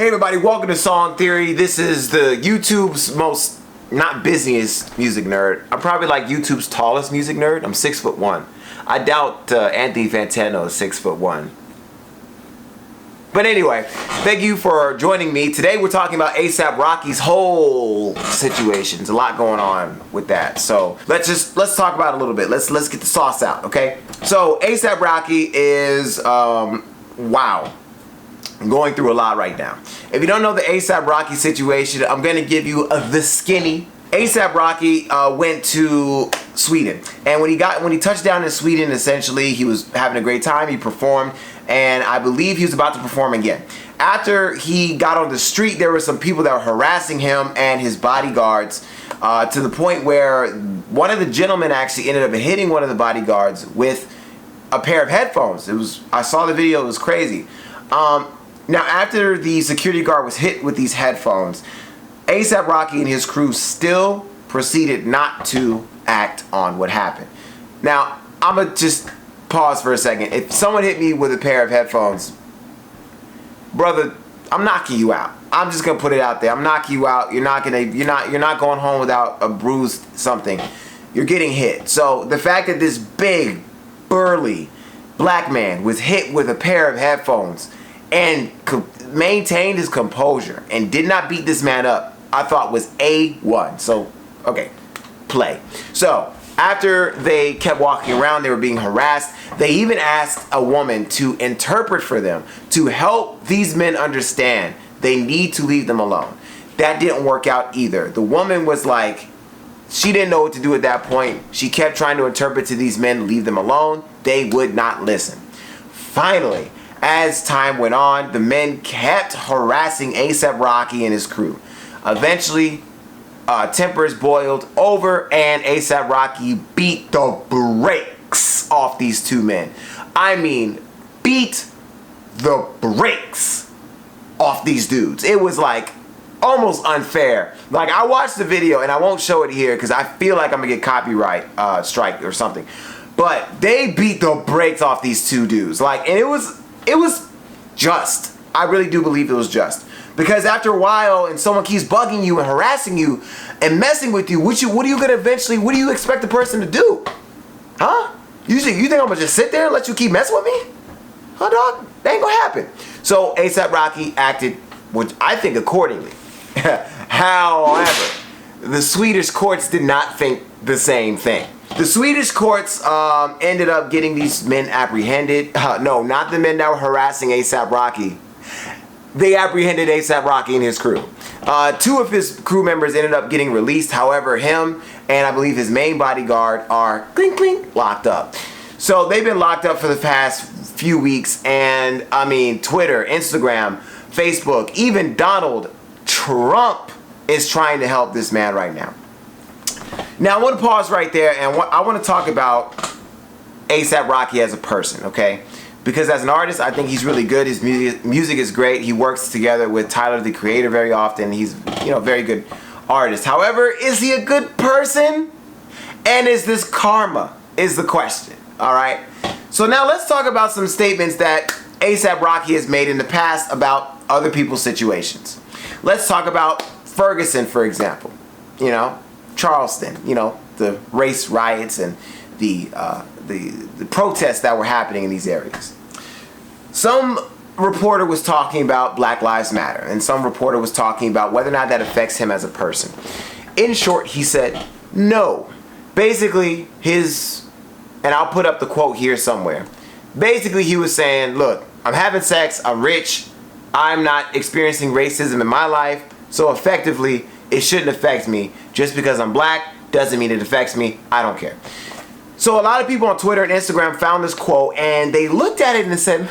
Hey everybody, welcome to Song Theory. This is the YouTube's most, not busiest music nerd. I'm probably like YouTube's tallest music nerd. I'm 6'1". I doubt Anthony Fantano is 6'1". But anyway, thank you for joining me. Today we're talking about A$AP Rocky's whole situation. There's a lot going on with that. So let's talk about it a little bit. Let's get the sauce out, okay? So A$AP Rocky is wow. I'm going through a lot right now. If you don't know the A$AP Rocky situation, I'm going to give you the skinny. A$AP Rocky went to Sweden, and when he touched down in Sweden, essentially he was having a great time. He performed, and I believe he was about to perform again. After he got on the street, there were some people that were harassing him and his bodyguards to the point where one of the gentlemen actually ended up hitting one of the bodyguards with a pair of headphones. I saw the video. It was crazy. Now, after the security guard was hit with these headphones, A$AP Rocky and his crew still proceeded not to act on what happened. Now, I'm going to just pause for a second. If someone hit me with a pair of headphones, brother, I'm knocking you out. I'm just going to put it out there. I'm knocking you out. You're not going home without a bruised something. You're getting hit. So, the fact that this big, burly black man was hit with a pair of headphones and maintained his composure and did not beat this man up, I thought was A1. So, okay, play. So, after they kept walking around, they were being harassed. They even asked a woman to interpret for them to help these men understand they need to leave them alone. That didn't work out either. The woman was like, she didn't know what to do at that point. She kept trying to interpret to these men, leave them alone. They would not listen. Finally, as time went on, the men kept harassing A$AP Rocky and his crew. Eventually, tempers boiled over and A$AP Rocky beat the brakes off these two men. I mean, beat the brakes off these dudes. It was like almost unfair. Like, I watched the video, and I won't show it here because I feel like I'm gonna get copyright strike or something. But they beat the brakes off these two dudes. Like, and it was just. I really do believe it was just. Because after a while, and someone keeps bugging you and harassing you and messing with you, what do you expect the person to do? Huh? You think I'm gonna just sit there and let you keep messing with me? Huh, dog? That ain't gonna happen. So A$AP Rocky acted, which I think, accordingly. However, the Swedish courts did not think the same thing. The Swedish courts ended up getting these men apprehended. No, not the men that were harassing A$AP Rocky. They apprehended A$AP Rocky and his crew. Two of his crew members ended up getting released. However, him and I believe his main bodyguard are locked up. So they've been locked up for the past few weeks. And I mean, Twitter, Instagram, Facebook, even Donald Trump is trying to help this man right now. Now, I want to pause right there, and I want to talk about A$AP Rocky as a person, okay? Because as an artist, I think he's really good. His music is great. He works together with Tyler, the Creator, very often. He's, very good artist. However, is he a good person? And is this karma, is the question, all right? So now let's talk about some statements that A$AP Rocky has made in the past about other people's situations. Let's talk about Ferguson, for example. Charleston, the race riots and the protests that were happening in these areas. Some reporter was talking about Black Lives Matter, and some reporter was talking about whether or not that affects him as a person. In short, he said no. Basically, and I'll put up the quote here somewhere. Basically, he was saying, look, I'm having sex, I'm rich, I'm not experiencing racism in my life, so effectively, it shouldn't affect me. Just because I'm black doesn't mean it affects me. I don't care. So a lot of people on Twitter and Instagram found this quote and they looked at it and said,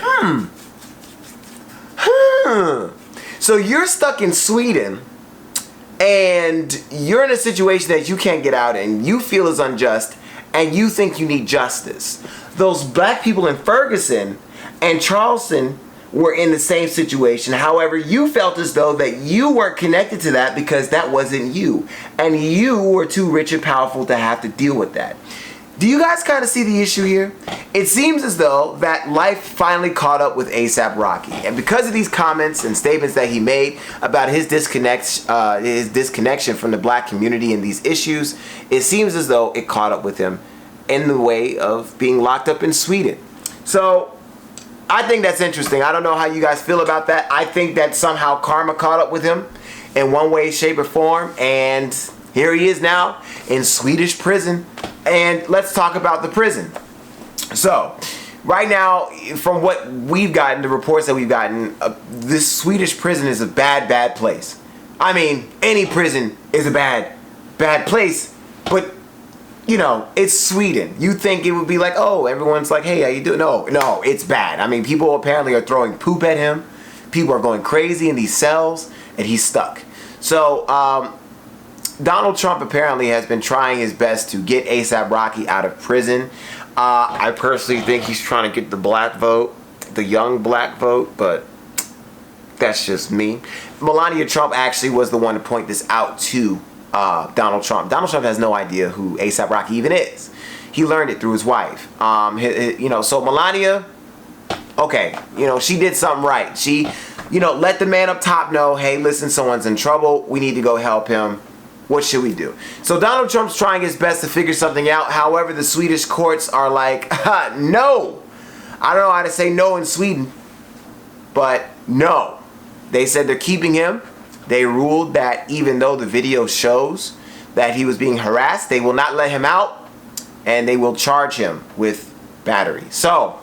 So you're stuck in Sweden and you're in a situation that you can't get out and you feel is unjust and you think you need justice. Those black people in Ferguson and Charleston were in the same situation. However, you felt as though that you weren't connected to that because that wasn't you. And you were too rich and powerful to have to deal with that. Do you guys kind of see the issue here? it seems as though that life finally caught up with A$AP Rocky, and because of these comments and statements that he made about his disconnection from the black community and these issues, it seems as though it caught up with him in the way of being locked up in Sweden. So I think that's interesting. I don't know how you guys feel about that. I think that somehow karma caught up with him in one way, shape, or form, and here he is now in Swedish prison. And let's talk about the prison. So, right now, from what we've gotten, the reports that we've gotten, this Swedish prison is a bad, bad place. I mean, any prison is a bad, bad place, but, you know, it's Sweden. You think it would be like, oh, everyone's like, hey, how you doing? No, it's bad. I mean, people apparently are throwing poop at him. People are going crazy in these cells, and he's stuck. So, Donald Trump apparently has been trying his best to get A$AP Rocky out of prison. I personally think he's trying to get the black vote, the young black vote, but that's just me. Melania Trump actually was the one to point this out to Donald Trump. Donald Trump has no idea who A$AP Rocky even is. He learned it through his wife. So Melania, okay, she did something right. She, let the man up top know, hey, listen, someone's in trouble. We need to go help him. What should we do? So Donald Trump's trying his best to figure something out. However, the Swedish courts are like, no. I don't know how to say no in Sweden, but no. They said they're keeping him. They ruled that even though the video shows that he was being harassed, they will not let him out, and they will charge him with battery. So,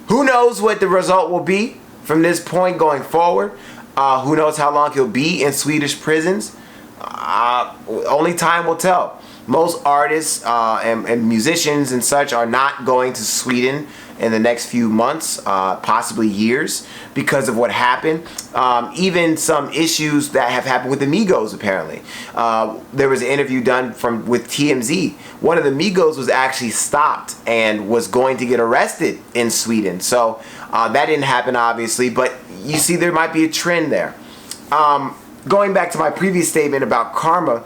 who knows what the result will be from this point going forward? Who knows how long he'll be in Swedish prisons? Only time will tell. Most artists and musicians and such are not going to Sweden in the next few months, possibly years, because of what happened. Even some issues that have happened with the Migos, apparently. There was an interview done with TMZ. One of the Migos was actually stopped and was going to get arrested in Sweden. So that didn't happen, obviously, but you see there might be a trend there. Going back to my previous statement about karma,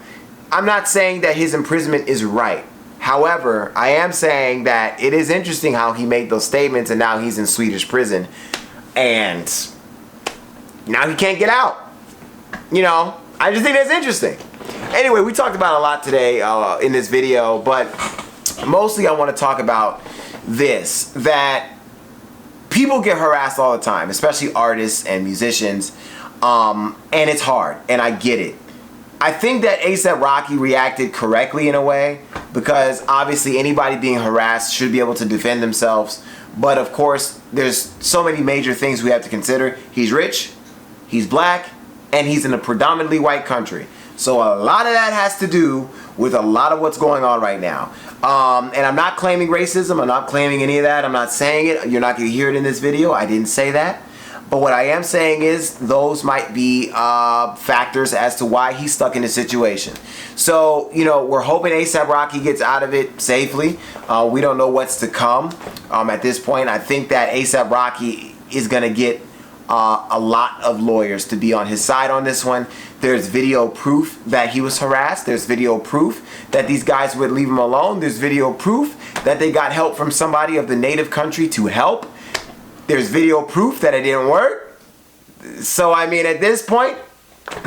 I'm not saying that his imprisonment is right. However, I am saying that it is interesting how he made those statements and now he's in Swedish prison. And now he can't get out. I just think that's interesting. Anyway, we talked about a lot today in this video, but mostly I want to talk about this, that people get harassed all the time, especially artists and musicians. And it's hard, and I get it. I think that A$AP Rocky reacted correctly in a way, because obviously anybody being harassed should be able to defend themselves. But of course, there's so many major things we have to consider. He's rich, he's black, and he's in a predominantly white country. So a lot of that has to do with a lot of what's going on right now. And I'm not claiming racism. I'm not claiming any of that. I'm not saying it. You're not going to hear it in this video. I didn't say that. But what I am saying is those might be factors as to why he's stuck in this situation. So, we're hoping A$AP Rocky gets out of it safely. We don't know what's to come at this point. I think that A$AP Rocky is going to get a lot of lawyers to be on his side on this one. There's video proof that he was harassed. There's video proof that these guys would leave him alone. There's video proof that they got help from somebody of the native country to help. There's video proof that it didn't work. So, I mean, at this point,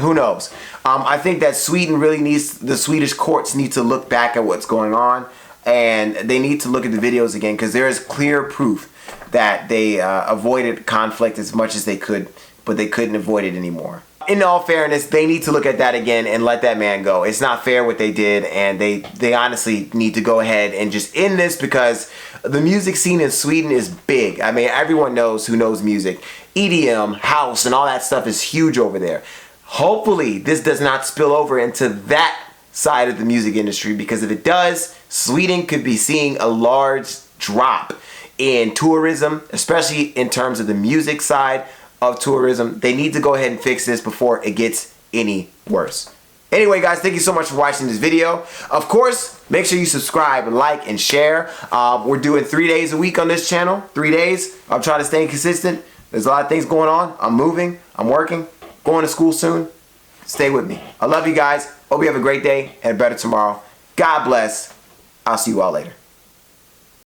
who knows? I think that Sweden really needs, the Swedish courts need to look back at what's going on. And they need to look at the videos again, because there is clear proof that they avoided conflict as much as they could, but they couldn't avoid it anymore. In all fairness, they need to look at that again and let that man go. It's not fair what they did, and they honestly need to go ahead and just end this, because the music scene in Sweden is big. I mean, everyone knows who knows music. EDM, house, and all that stuff is huge over there. Hopefully, this does not spill over into that side of the music industry, because if it does, Sweden could be seeing a large drop in tourism, especially in terms of the music side of tourism. They need to go ahead and fix this before it gets any worse. Anyway, guys, thank you so much for watching this video. Of course, make sure you subscribe and like and share. We're doing 3 days a week on this channel. 3 days. I'm trying to stay consistent. There's a lot of things going on. I'm moving. I'm working. Going to school soon. Stay with me. I love you guys. Hope you have a great day and a better tomorrow. God bless. I'll see you all later.